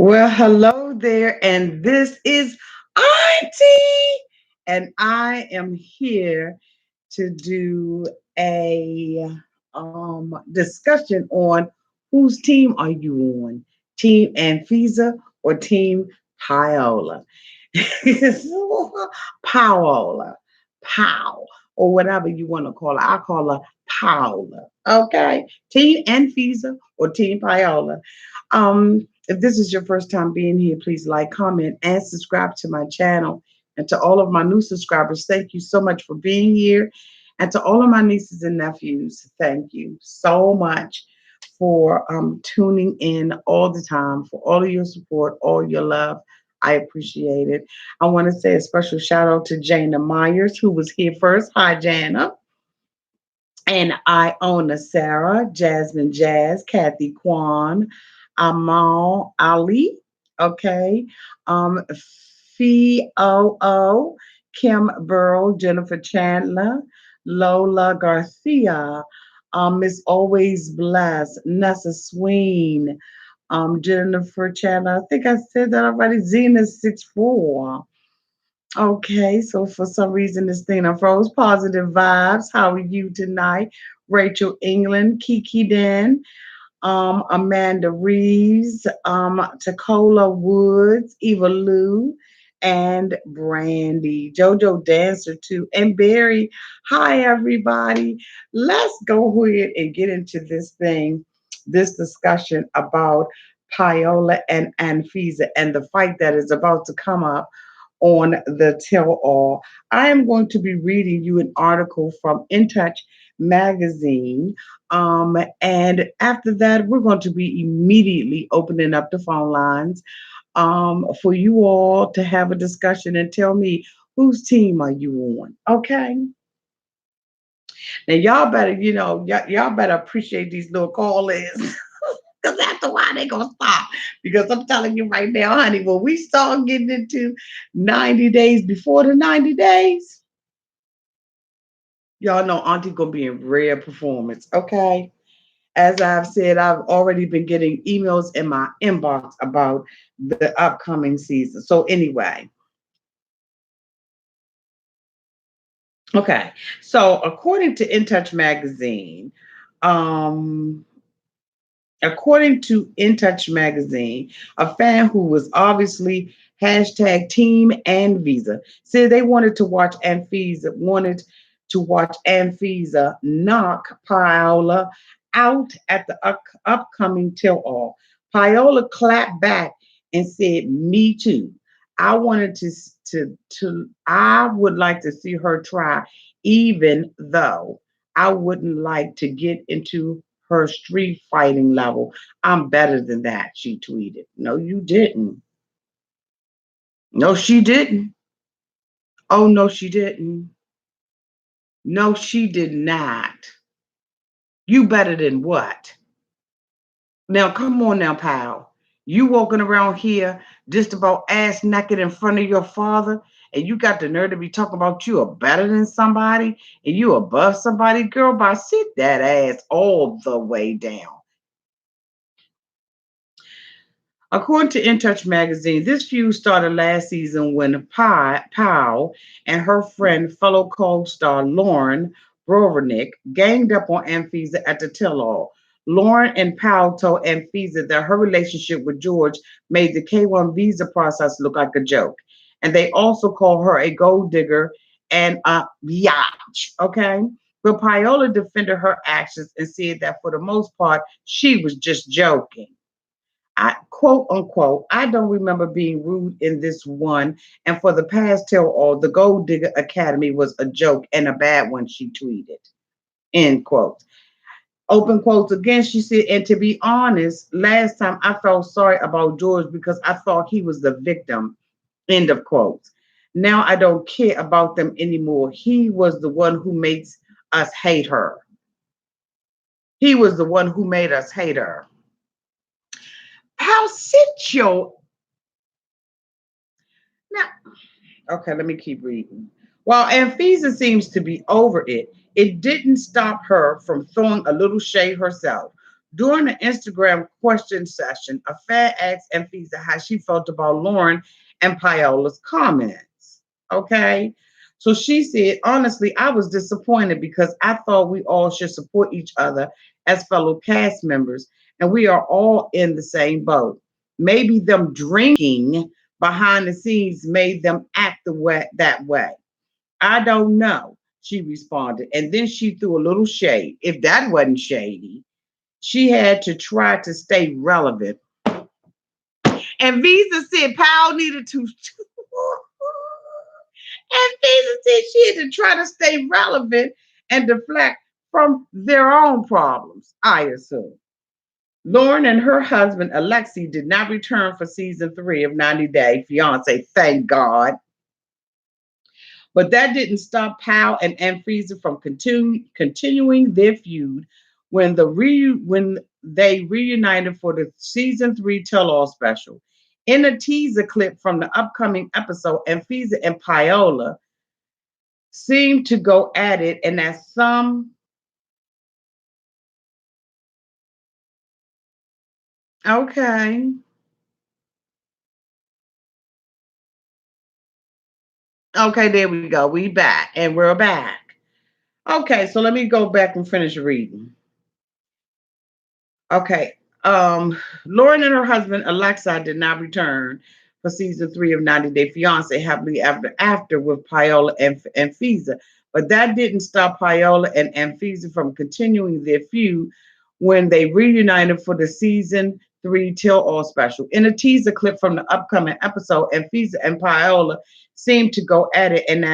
Well, hello there, and this is Auntie, and I am here to do a discussion on whose team are you on, Team ANFISA or Team PAOLA? Paola, Pow, or whatever you want to call her. I call her Paola. Okay, Team ANFISA or Team Paola. If this is your first time being here, please like, comment, and subscribe to my channel. And to all of my new subscribers, thank you so much for being here. And to all of my nieces and nephews, thank you so much for tuning in all the time, for all of your support, all your love. I appreciate it. I want to say a special shout out to Jana Myers, who was here first. Hi, Jana. And Iona Sarah, Jasmine Jazz, Kathy Kwan, Amal Ali, okay, Fee O, Kim Burrow, Jennifer Chandler, Lola Garcia, Miss Always Blessed, Nessa Sween, Jennifer Chandler. I think I said that already. Zena 64. Okay, so for some reason this thing I froze. Positive vibes. How are you tonight? Rachel England, Kiki Den, Amanda Reeves, Tacola Woods, Eva Lou, and Brandy. Jojo Dancer too. And Barry. Hi everybody. Let's go ahead and get into this discussion about Paola and Anfisa and the fight that is about to come up on the tell all. I am going to be reading you an article from In Touch magazine. And after that, we're going to be immediately opening up the phone lines for you all to have a discussion and tell me whose team are you on. Okay. Now, y'all better, y'all better appreciate these little call-ins. Because after a while, they're going to stop. Because I'm telling you right now, honey, when we start getting into 90 days before the 90 days, y'all know Auntie going to be in rare performance, okay? As I've said, I've already been getting emails in my inbox about the upcoming season. So anyway, okay. So according to In Touch magazine, um, according to In Touch magazine, a fan who was obviously hashtag Team Anvisa said they wanted to watch Anvisa knock Paola out at the upcoming tell all. Paola clapped back and said, "Me too. I wanted I would like to see her try, even though I wouldn't like to get into her street fighting level. I'm better than that," she tweeted. No, you didn't. No, she didn't. Oh, no, she didn't. No, she did not. You better than what? Now, come on now, pal. You walking around here just about ass naked in front of your father, and you got the nerve to be talking about you are better than somebody and you above somebody, girl, by sit that ass all the way down. According to In Touch magazine, this feud started last season when Powell and her friend, fellow co-star Lauren Brovenick, ganged up on Anfisa at the tell-all. Lauren and Powell told Anfisa that her relationship with George made the K-1 visa process look like a joke. And they also called her a gold digger and a biatch, okay? But Paola defended her actions and said that for the most part, she was just joking. I quote unquote, I don't remember being rude in this one. And for the past tell all, the Gold Digger Academy was a joke and a bad one, she tweeted. End quote. Open quotes again, she said, and to be honest, last time I felt sorry about George because I thought he was the victim. End of quotes. Now I don't care about them anymore. He was the one who makes us hate her. He was the one who made us hate her. How sit your now Okay, let me keep reading. While Anfisa seems to be over it, it didn't stop her from throwing a little shade herself. During the Instagram question session, a fan asked Anfisa how she felt about Lauren and Paola's comments. Okay. So she said, honestly, I was disappointed because I thought we all should support each other as fellow cast members, and we are all in the same boat. Maybe them drinking behind the scenes made them act that way. I don't know, she responded. And then she threw a little shade. If that wasn't shady, she had to try to stay relevant. And Visa said Powell needed to. And Visa said she had to try to stay relevant and deflect from their own problems, I assume. Lauren and her husband, Alexi, did not return for season 3 of 90 Day Fiance, thank God. But that didn't stop Powell and Anfisa from continuing their feud when they reunited for the season 3 tell-all special. In a teaser clip from the upcoming episode, Anfisa and Paola seemed to go at it, and at some okay, okay, there we go. We back, and we're back. Okay, so let me go back and finish reading. Okay. Lauren and her husband Alexa did not return for season 3 of 90 Day Fiance Happily After with Paola and Fiza. But that didn't stop Paola and Anfisa from continuing their feud when they reunited for the season 3 Till All special. In a teaser clip from the upcoming episode, Anfisa and Paola seemed to go at it, and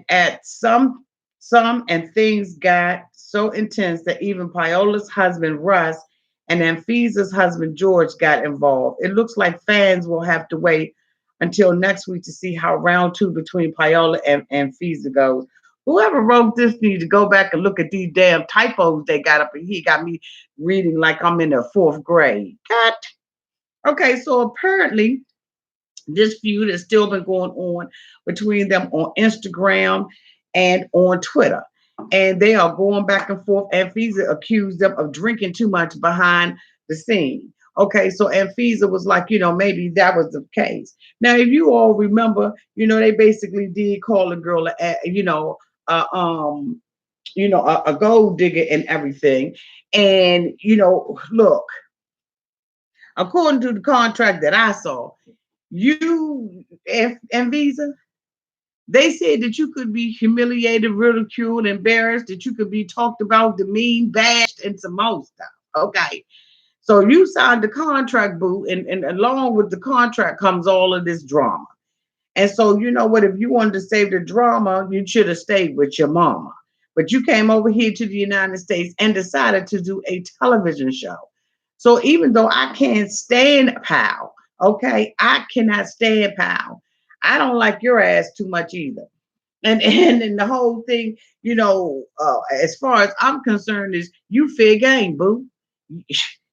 at some and things got so intense that even Paola's husband Russ and Amphisa's husband George got involved. It looks like fans will have to wait until next week to see how round 2 between Paola and Amphisa goes. Whoever wrote this needs to go back and look at these damn typos they got up in here. Got me reading like I'm in the 4th grade. Cut. Okay, so apparently this feud has still been going on between them on Instagram and on Twitter. And they are going back and forth. Anfisa accused them of drinking too much behind the scene. Okay, so Anfisa was like, maybe that was the case. Now, if you all remember, they basically did call a girl, uh, um, a gold digger and everything. And, look, according to the contract that I saw, you and Visa, they said that you could be humiliated, ridiculed, embarrassed, that you could be talked about, demeaned, bashed, and some more stuff. Okay. So you signed the contract, boo, and along with the contract comes all of this drama. And so, you know what? If you wanted to save the drama, you should have stayed with your mama. But you came over here to the United States and decided to do a television show. So even though I can't stand Pal, okay, I cannot stand Pal. I don't like your ass too much either. And the whole thing, as far as I'm concerned, is you fair game, boo.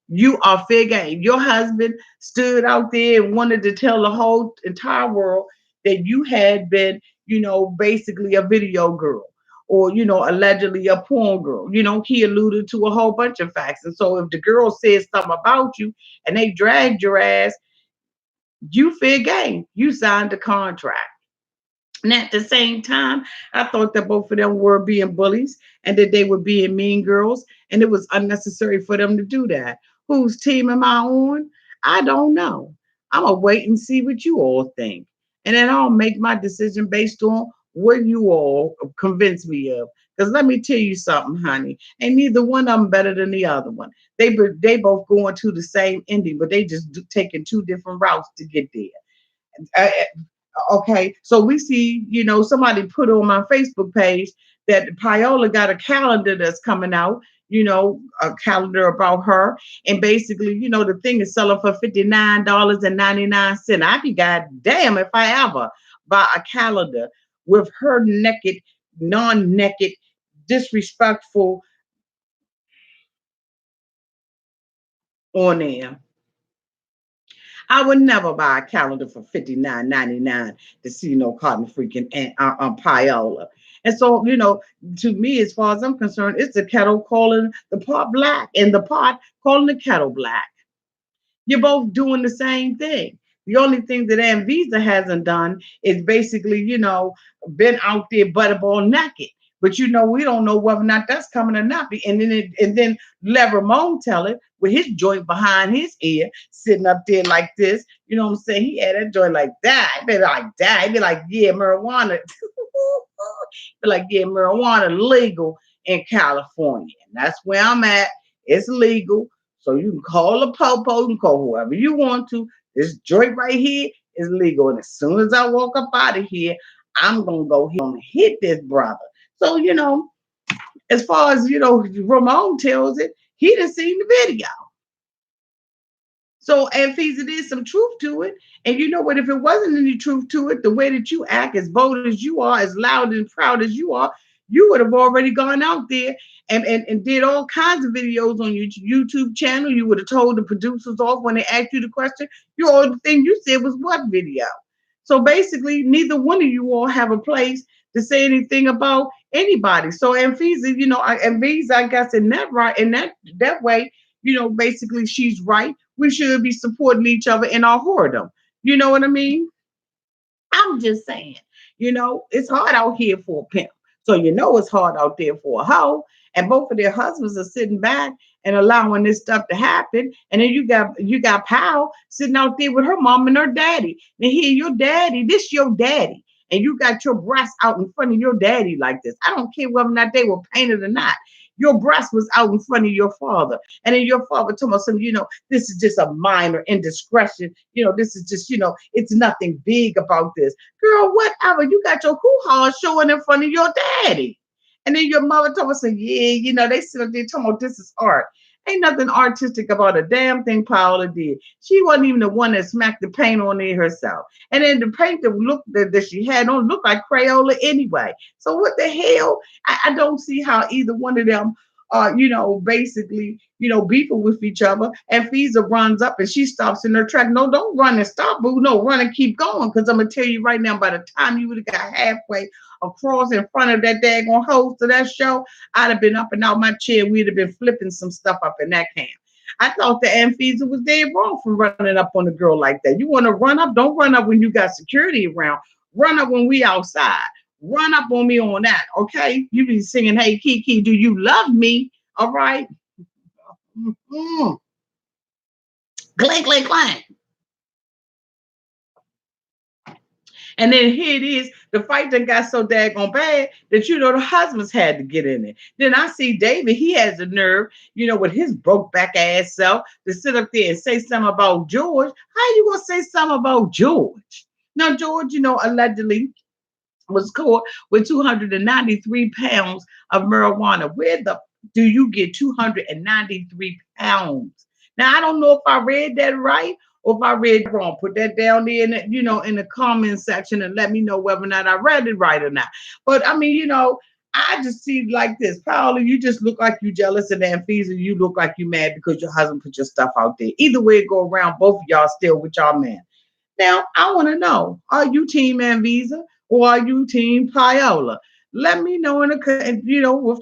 You are fair game. Your husband stood out there and wanted to tell the whole entire world that you had been, basically a video girl or, allegedly a porn girl. He alluded to a whole bunch of facts. And so if the girl says something about you and they dragged your ass, you fair game. You signed the contract. And at the same time, I thought that both of them were being bullies and that they were being mean girls, and it was unnecessary for them to do that. Whose team am I on? I don't know. I'm going to wait and see what you all think. And then I'll make my decision based on what you all convince me of. Because let me tell you something, honey. Ain't neither one of them better than the other one. They both going to the same ending, but they just taking 2 different routes to get there. Uh, okay, so we see, somebody put on my Facebook page that Paola got a calendar that's coming out, a calendar about her. And basically, the thing is selling for $59.99. I'd be goddamn if I ever buy a calendar with her naked, non-naked, disrespectful on there. I would never buy a calendar for $59.99 to see no cotton freaking Paola. And so, to me, as far as I'm concerned, it's the kettle calling the pot black and the pot calling the kettle black. You're both doing the same thing. The only thing that ANFISA hasn't done is basically, been out there butterball naked. But we don't know whether or not that's coming or not. And then let Ramon tell it with his joint behind his ear, sitting up there like this. You know what I'm saying? He had that joint like that. He'd be like that. He'd be like, yeah, marijuana. Be like, yeah, marijuana legal in California. And that's where I'm at. It's legal. So you can call a popo, you can call whoever you want to. This joint right here is legal. And as soon as I walk up out of here, I'm gonna go here and hit this brother. So, as far as Ramon tells it, he done seen the video. So, if there's some truth to it, and you know what, if it wasn't any truth to it, the way that you act, as bold as you are, as loud and proud as you are, you would have already gone out there and did all kinds of videos on your YouTube channel. You would have told the producers off when they asked you the question. Your only thing you said was what video? So basically, neither one of you all have a place to say anything about anybody. So ANFISA, ANFISA, I guess in that right, in that way, basically she's right. We should be supporting each other in our whoredom. You know what I mean? I'm just saying, it's hard out here for a pimp. So it's hard out there for a hoe. And both of their husbands are sitting back and allowing this stuff to happen. And then you got Pal sitting out there with her mom and her daddy. And here your daddy, this your daddy. And you got your breasts out in front of your daddy like this. I don't care whether or not they were painted or not. Your breast was out in front of your father. And then your father told us, this is just a minor indiscretion. This is just, it's nothing big about this. Girl, whatever. You got your hoo-ha showing in front of your daddy. And then your mother told us, yeah, they sit up there talking about this is art. Ain't nothing artistic about a damn thing Paola did. She wasn't even the one that smacked the paint on there herself. And then the paint that she had on looked like Crayola anyway. So what the hell? I don't see how either one of them are, basically, beefing with each other. And Fiza runs up and she stops in her track. No, don't run and stop, boo. No, run and keep going. Because I'm going to tell you right now, by the time you would have got halfway across in front of that daggone host of that show, I'd have been up and out my chair. We'd have been flipping some stuff up in that camp. I thought the ANFISA was dead wrong for running up on a girl like that. You want to run up? Don't run up when you got security around. Run up when we outside. Run up on me on that, okay? You be singing, hey, Kiki, do you love me? All right? Mm-hmm. Clank, clank, clank. And then here it is, the fight that got so daggone bad that, the husbands had to get in it. Then I see David, he has the nerve, with his broke back ass self to sit up there and say something about George. How you going to say something about George? Now, George, allegedly was caught with 293 pounds of marijuana. Where the do you get 293 pounds? Now, I don't know if I read that right or if I read wrong. Put that down there in the comment section and let me know whether or not I read it right or not. But I mean, I just see it like this. Paola, you just look like you jealous, and ANFISA, you look like you mad because your husband put your stuff out there. Either way it go around, both of y'all still with y'all man. Now, I want to know, are you team ANFISA or are you team Paola? Let me know with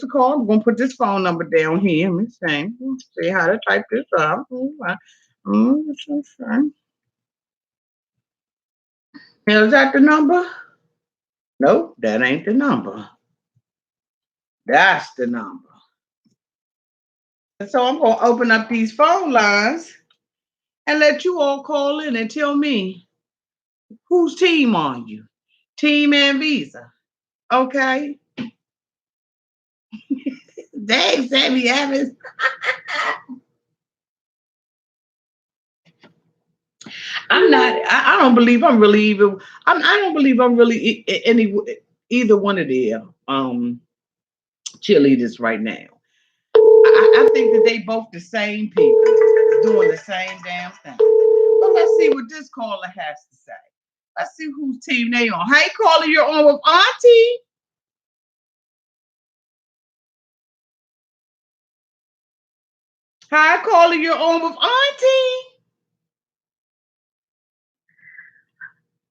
the call. I'm going to put this phone number down here. Let me see how to type this up. Is that the number? Nope, that ain't the number. That's the number. So I'm going to open up these phone lines and let you all call in and tell me whose team are you? Team ANFISA. Okay. Dave Sammy Evans. I'm not. I don't believe I'm really even. I don't believe I'm really any either one of the cheerleaders right now. I think that they both the same people doing the same damn thing. But let's see what this caller has to say. Let's see whose team they on. Hey, caller, you're on with Auntie. Hi, caller, you're on with Auntie.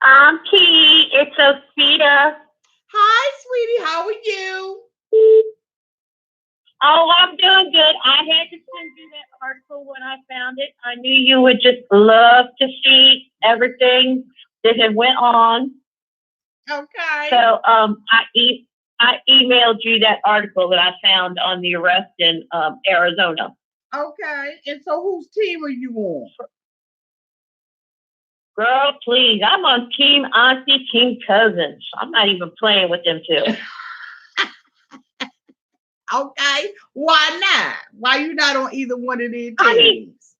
Auntie, it's Osita. Hi, sweetie. How are you? Oh, I'm doing good. I had to send you that article when I found it. I knew you would just love to see everything that had went on. Okay. So I emailed you that article that I found on the arrest in Arizona. Okay. And so whose team are you on? Girl, please. I'm on Team Auntie, Team Cousins. I'm not even playing with them two. Okay. Why not? Why you not on either one of their I mean, teams?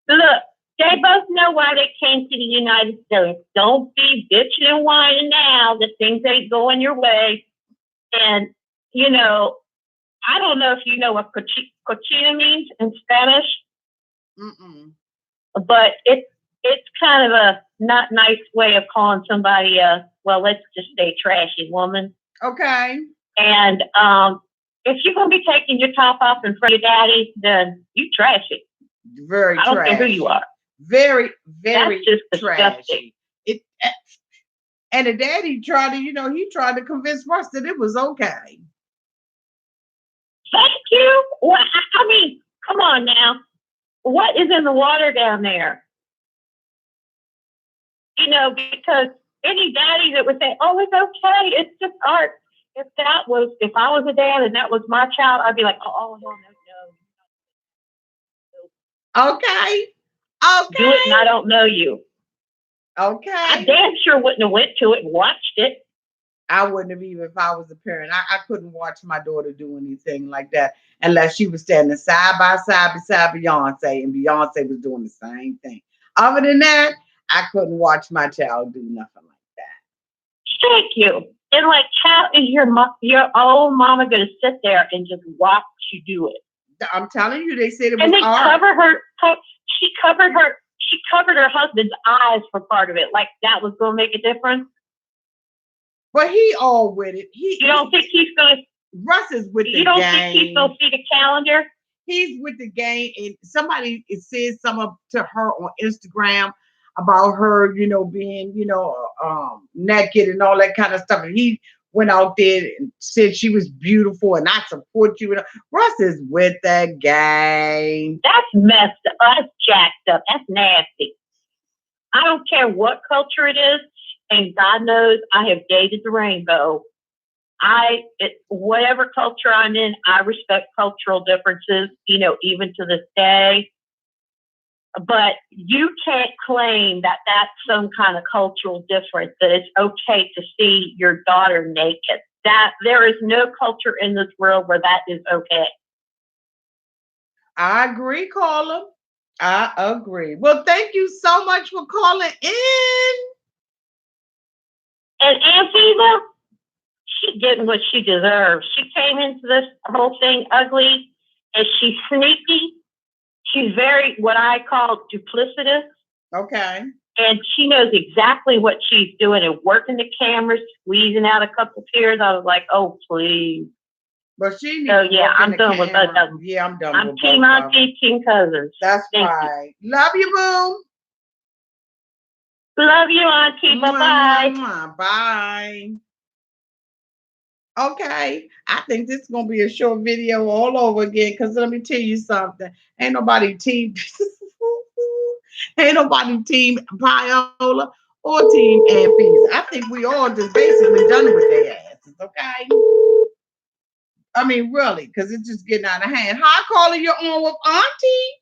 look, they both know why they came to the United States. Don't be bitching and whining now that things ain't going your way. And, you know, I don't know if you know what cochina means in Spanish, Mm-mm. but it's kind of a not nice way of calling somebody a, well, let's just say trashy woman. Okay. And if you're going to be taking your top off in front of your daddy, then you trashy. Very I don't care who you trashy. are. Very, That's very just disgusting. trashy. It and the daddy tried to, he tried to convince Russ that it was okay. Thank you. Well, I mean, come on now. What is in the water down there? Because any daddy that would say, "Oh, it's okay, it's just art." If I was a dad and that was my child, I'd be like, "Oh, no, Okay. no, do it," and Okay. I don't know you. I Okay. damn sure wouldn't have went to it and watched it. I wouldn't have even if I was a parent. I couldn't watch my daughter do anything like that unless she was standing side by side beside Beyonce and Beyonce was doing the same thing. Other than that, I couldn't watch my child do nothing like Thank you. And like, how is your old mama going to sit there and just watch you do it? that. I'm telling you, they said it And was then art. she covered her husband's eyes for part of it. Like that was going to make a difference. But he all with it. You don't think he's going to? Russ is with You the don't think he's going game. to see the calendar? He's with the game, and somebody said something to her on Instagram about her, being, naked and all that kind of stuff. And he went out there and said she was beautiful, and I support you. Russ is with the game. That's messed up. That's jacked up. That's nasty. I don't care what culture it is, and God knows I have dated the rainbow. Whatever culture I'm in, I respect cultural differences, even to this day. But you can't claim that that's some kind of cultural difference, that it's okay to see your daughter naked. That there is no culture in this world where that is okay. I agree, caller. I agree. Well, thank you so much for calling in. And ANFISA, she's getting what she deserves. She came into this whole thing ugly, and she's sneaky. She's very, what I call, duplicitous. Okay. And she knows exactly what she's doing and working the cameras, squeezing out a couple tears. I was like, oh, please. But she needs So, to yeah, work in I'm the done with both of camera. them. Yeah, I'm done I'm with Team both of them. Auntie, Team Cousins. That's Thank you. right. Love you, boom. Love you, Auntie. Mwah, mwah, Bye-bye. mwah. Bye. Okay. I think this is gonna be a short video all over again. Cause let me tell you something. Ain't nobody team ain't nobody team Paola or team Anfisa. I think we all just basically done with their asses, okay? I mean, really, because it's just getting out of hand. Hi, caller, you're on with Auntie.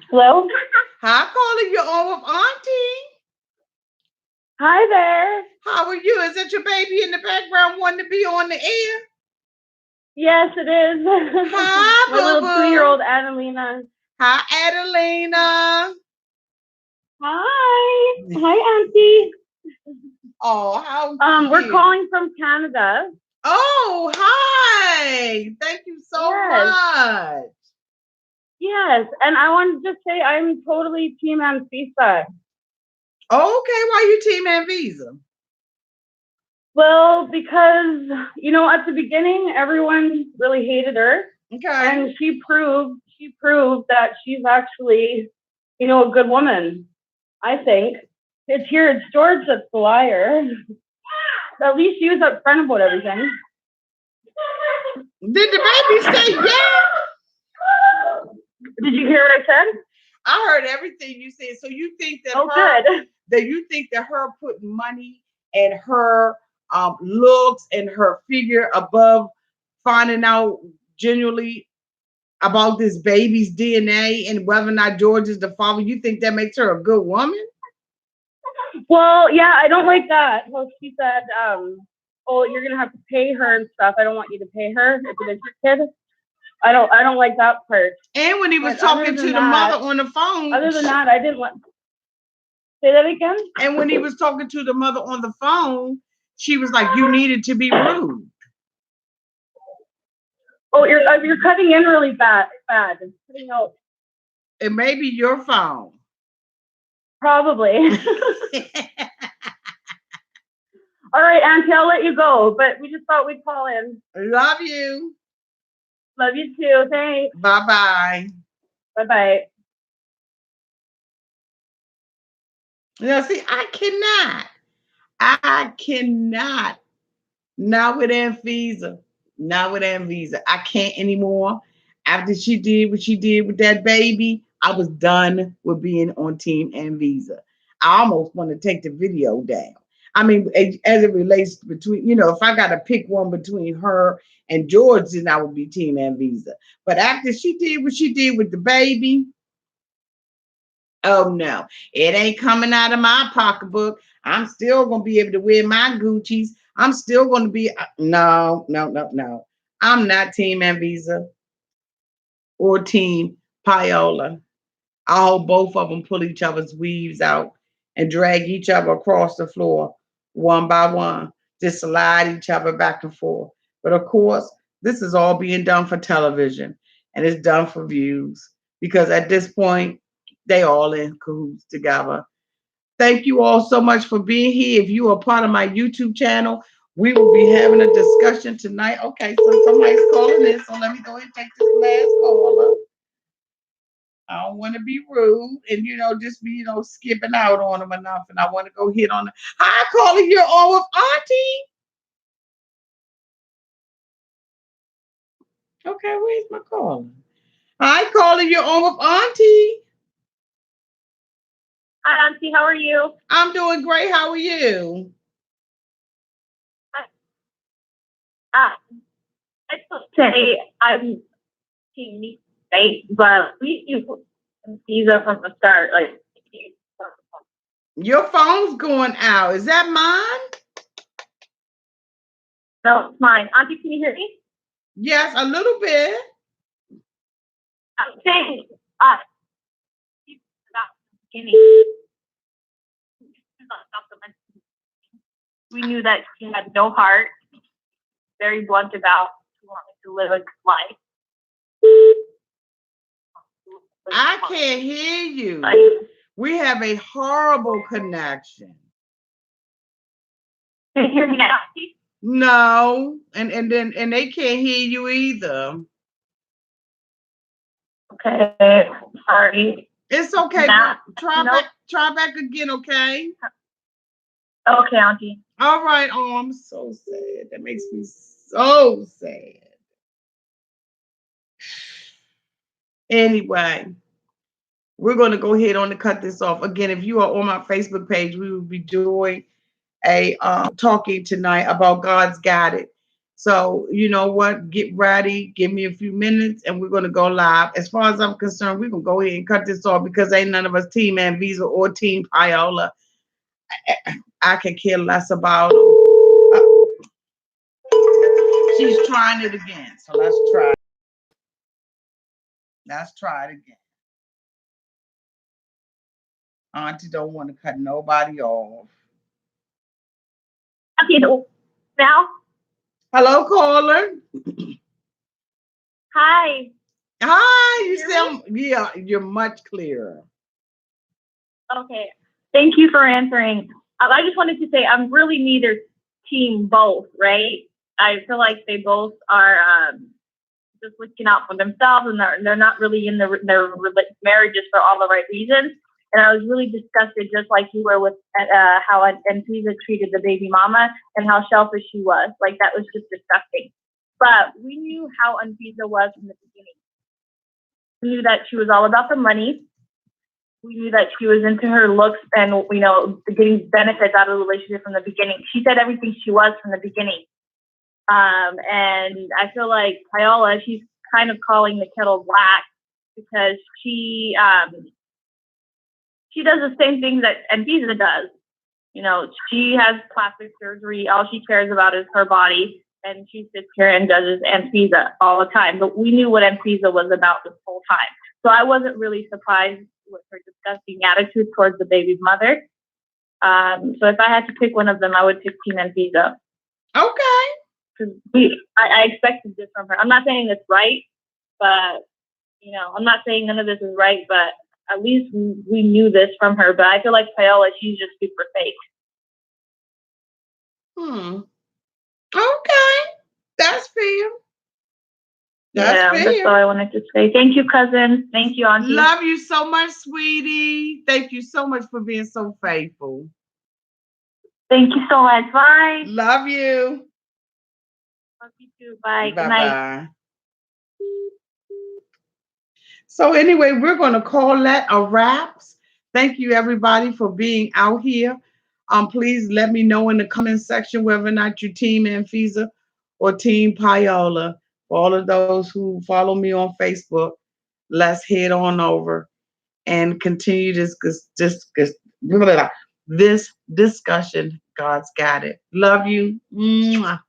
Hello? Hi, caller, you're on with Auntie. Hi there. How are you? Is that your baby in the background wanting to be on the air? Yes, it is. Hi, My boo little 2-year-old boo. Adelina. Hi, Adelina. Hi. Hi, Auntie. Oh, how We're cute. calling from Canada. Oh, hi. Thank you so Yes. much. Yes. And I wanted to say I'm totally Team ANFISA. Okay, why you team and Visa? Well, because at the beginning, everyone really hated her, Okay. and she proved that she's actually, a good woman. I think it's George that's the liar. At least she was upfront about everything. Did the baby say yeah? Did you hear what I said? I heard everything you said. So you think that her putting money and her looks and her figure above finding out genuinely about this baby's DNA and whether or not George is the father, you think that makes her a good woman? Well, yeah, I don't like that. Well, she said, "Oh, you're gonna have to pay her and stuff. I don't want you to pay her if it is your kid." I don't like that part. And when he was talking to the mother on the phone. Other than that, I didn't want. Say that again. And when he was talking to the mother on the phone, she was like, "You needed to be rude." Oh, you're cutting in really bad. It's cutting out. It may be your phone. Probably. All right, Auntie, I'll let you go, but we just thought we'd call in. Love you. Love you too. Thanks. Bye-bye. Bye-bye. Now, see, I cannot, not with ANFISA, I can't anymore. After she did what she did with that baby, I was done with being on Team ANFISA. I almost want to take the video down. I mean, as it relates between, if I got to pick one between her and George, then I would be Team ANFISA. But after she did what she did with the baby, oh no, it ain't coming out of my pocketbook. I'm still gonna be able to wear my Gucci's. I'm still gonna be no. I'm not Team ANFISA or Team PAOLA. I hope both of them pull each other's weaves out and drag each other across the floor one by one, just slide each other back and forth. But of course, this is all being done for television and it's done for views because at this point, they all in cahoots together. Thank you all so much for being here. If you are part of my YouTube channel, we will be having a discussion tonight. Okay, so somebody's calling in, so let me go ahead and take this last caller. I don't want to be rude and just be skipping out on them enough. And I want to go hit on the hi calling you're on with Auntie. Okay, where's my caller? Hi calling you're on with Auntie. Hi, Auntie. How are you? I'm doing great. How are you? I just say I'm team right, but we use Visa from the start. Like, your phone's going out. Is that mine? no, it's mine. Auntie, can you hear me? Yes, a little bit. I'm saying, about the beginning. We knew that she had no heart, very blunt about wanting to live a good life. I can't hear you. We have a horrible connection. Can you hear me now? No, and they can't hear you either. Okay, sorry. It's okay. Try back again, okay? Okay, Auntie. All right. Oh, I'm so sad. That makes me so sad. Anyway, we're going to go ahead on and cut this off. Again, if you are on my Facebook page, we will be doing a talking tonight about God's Got It. So you know what? Get ready. Give me a few minutes, and we're going to go live. As far as I'm concerned, we're going to go ahead and cut this off because ain't none of us Team ANFISA or Team PAOLA. I can care less about them. She's trying it again, so let's try. Let's try it again. Auntie don't want to cut nobody off. Now? Hello, caller. Hi. Hi. You sound, yeah, you're much clearer. Okay. Thank you for answering. I just wanted to say I'm really neither team both, right? I feel like they both are just looking out for themselves, and they're not really in their marriages for all the right reasons. And I was really disgusted, just like you were, with how Anfisa treated the baby mama and how selfish she was. Like, that was just disgusting. But we knew how Anfisa was from the beginning. We knew that she was all about the money. We knew that she was into her looks and, getting benefits out of the relationship from the beginning. She said everything she was from the beginning. And I feel like Paola, she's kind of calling the kettle black, because she does the same thing that Anfisa does. She has plastic surgery. All she cares about is her body, and she sits here and judges Anfisa all the time. But we knew what Anfisa was about this whole time. So I wasn't really surprised with her disgusting attitude towards the baby's mother. So if I had to pick one of them, I would pick Team Anfisa. Okay. Because I expected this from her. I'm not saying it's right, but I'm not saying none of this is right, but at least we knew this from her. But I feel like Paola, she's just super fake. Okay. That's fair. That's all I wanted to say. Thank you, cousin. Thank you, auntie. Love you so much, sweetie. Thank you so much for being so faithful. Thank you so much. Bye. Love you. Love you too. Bye. Bye-bye. Good night. So anyway, we're going to call that a wraps. Thank you, everybody, for being out here. Please let me know in the comment section whether or not you're Team Anfisa or Team Paola. For all of those who follow me on Facebook, let's head on over and continue this discussion. God's got it. Love you. Mwah.